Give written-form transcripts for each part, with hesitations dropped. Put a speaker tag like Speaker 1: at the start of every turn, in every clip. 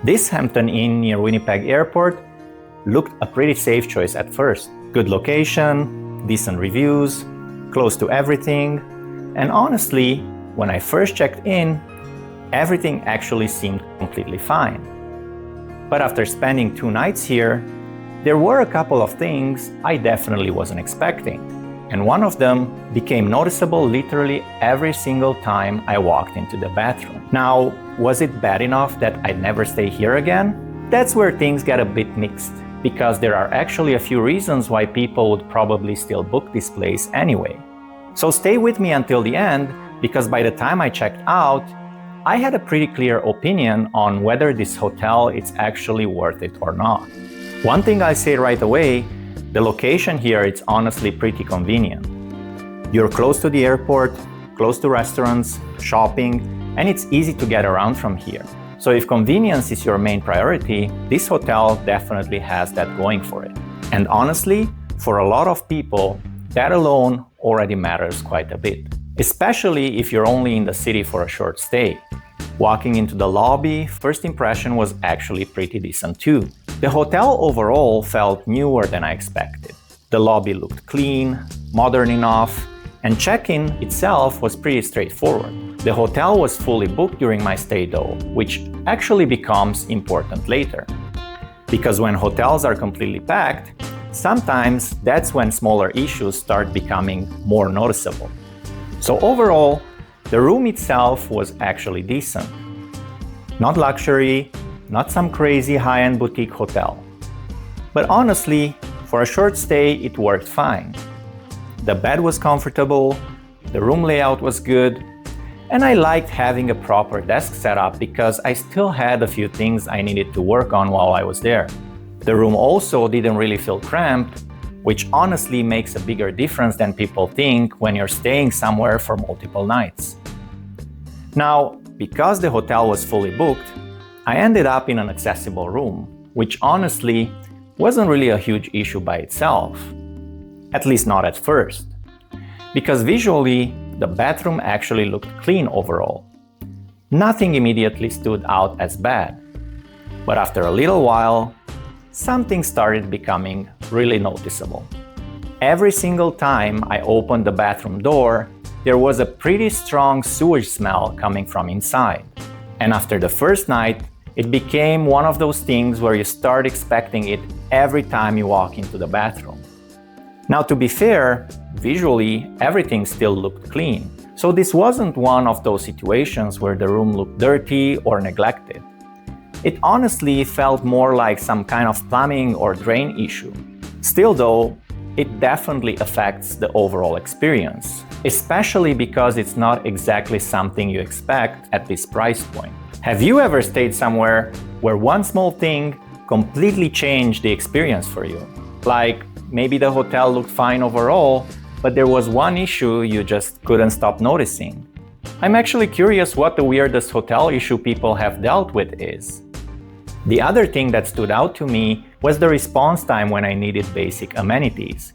Speaker 1: This Hampton Inn near Winnipeg Airport looked a pretty safe choice at first. Good location, decent reviews, close to everything, and honestly, when I first checked in, everything actually seemed completely fine. But after spending 2 nights here, there were a couple of things I definitely wasn't expecting, and one of them became noticeable literally every single time I walked into the bathroom. Now, was it bad enough that I'd never stay here again? That's where things get a bit mixed, because there are actually a few reasons why people would probably still book this place anyway. So stay with me until the end, because by the time I checked out, I had a pretty clear opinion on whether this hotel is actually worth it or not. One thing I'll say right away, the location here is honestly pretty convenient. You're close to the airport, close to restaurants, shopping, and it's easy to get around from here. So if convenience is your main priority, this hotel definitely has that going for it. And honestly, for a lot of people, that alone already matters quite a bit, especially if you're only in the city for a short stay. Walking into the lobby, first impression was actually pretty decent too. The hotel overall felt newer than I expected. The lobby looked clean, modern enough, and check-in itself was pretty straightforward. The hotel was fully booked during my stay though, which actually becomes important later. Because when hotels are completely packed, sometimes that's when smaller issues start becoming more noticeable. So overall, the room itself was actually decent. Not luxury, not some crazy high-end boutique hotel. But honestly, for a short stay, it worked fine. The bed was comfortable, the room layout was good, and I liked having a proper desk setup because I still had a few things I needed to work on while I was there. The room also didn't really feel cramped, which honestly makes a bigger difference than people think when you're staying somewhere for multiple nights. Now, because the hotel was fully booked, I ended up in an accessible room, which honestly wasn't really a huge issue by itself. At least not at first. Because visually, the bathroom actually looked clean overall. Nothing immediately stood out as bad. But after a little while, something started becoming really noticeable. Every single time I opened the bathroom door, there was a pretty strong sewage smell coming from inside. And after the first night, it became one of those things where you start expecting it every time you walk into the bathroom. Now, to be fair, visually, everything still looked clean. So this wasn't one of those situations where the room looked dirty or neglected. It honestly felt more like some kind of plumbing or drain issue. Still though, it definitely affects the overall experience, especially because it's not exactly something you expect at this price point. Have you ever stayed somewhere where one small thing completely changed the experience for you? Like maybe the hotel looked fine overall, but there was one issue you just couldn't stop noticing. I'm actually curious what the weirdest hotel issue people have dealt with is. The other thing that stood out to me was the response time when I needed basic amenities.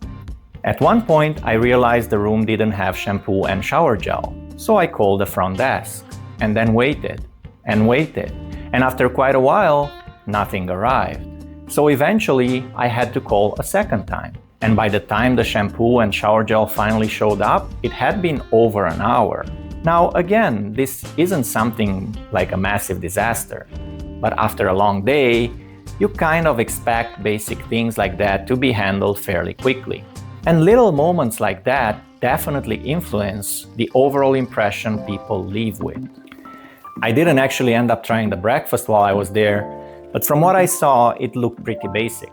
Speaker 1: At one point, I realized the room didn't have shampoo and shower gel, so I called the front desk, and then waited, and after quite a while, nothing arrived. So eventually, I had to call a second time, and by the time the shampoo and shower gel finally showed up, it had been over an hour. Now again, this isn't something like a massive disaster. But after a long day, you kind of expect basic things like that to be handled fairly quickly. And little moments like that definitely influence the overall impression people leave with. I didn't actually end up trying the breakfast while I was there, but from what I saw, it looked pretty basic.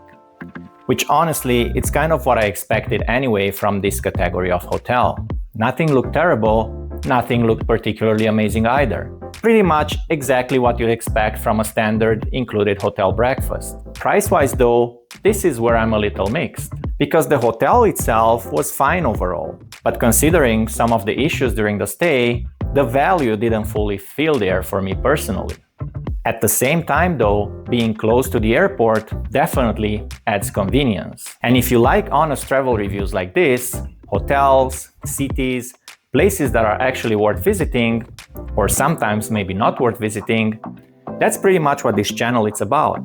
Speaker 1: Which honestly, it's kind of what I expected anyway from this category of hotel. Nothing looked terrible, nothing looked particularly amazing either. Pretty much exactly what you'd expect from a standard included hotel breakfast. Price-wise though, this is where I'm a little mixed, because the hotel itself was fine overall. But considering some of the issues during the stay, the value didn't fully feel there for me personally. At the same time though, being close to the airport definitely adds convenience. And if you like honest travel reviews like this, hotels, cities, places that are actually worth visiting, or sometimes maybe not worth visiting, That's pretty much what this channel is about.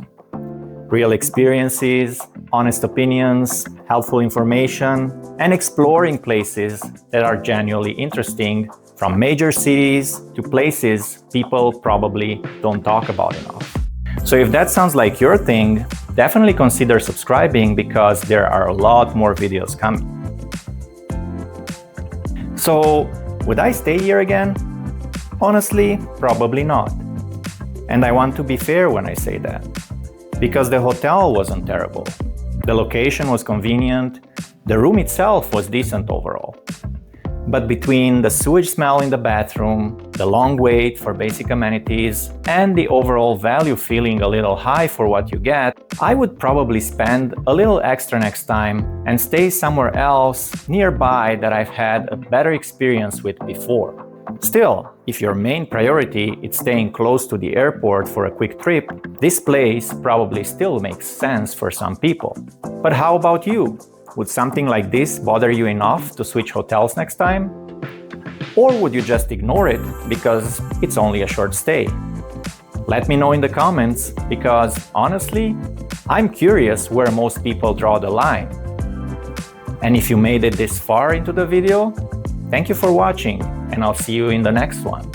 Speaker 1: Real experiences, honest opinions, helpful information, and exploring places that are genuinely interesting, from major cities to places people probably don't talk about enough. So if that sounds like your thing, definitely consider subscribing because there are a lot more videos coming. So, would I stay here again? Honestly, probably not. And I want to be fair when I say that. Because the hotel wasn't terrible. The location was convenient. The room itself was decent overall. But between the sewage smell in the bathroom, the long wait for basic amenities, and the overall value feeling a little high for what you get, I would probably spend a little extra next time and stay somewhere else nearby that I've had a better experience with before. Still, if your main priority is staying close to the airport for a quick trip, this place probably still makes sense for some people. But how about you? Would something like this bother you enough to switch hotels next time? Or would you just ignore it because it's only a short stay? Let me know in the comments because, honestly, I'm curious where most people draw the line. And if you made it this far into the video, thank you for watching, and I'll see you in the next one.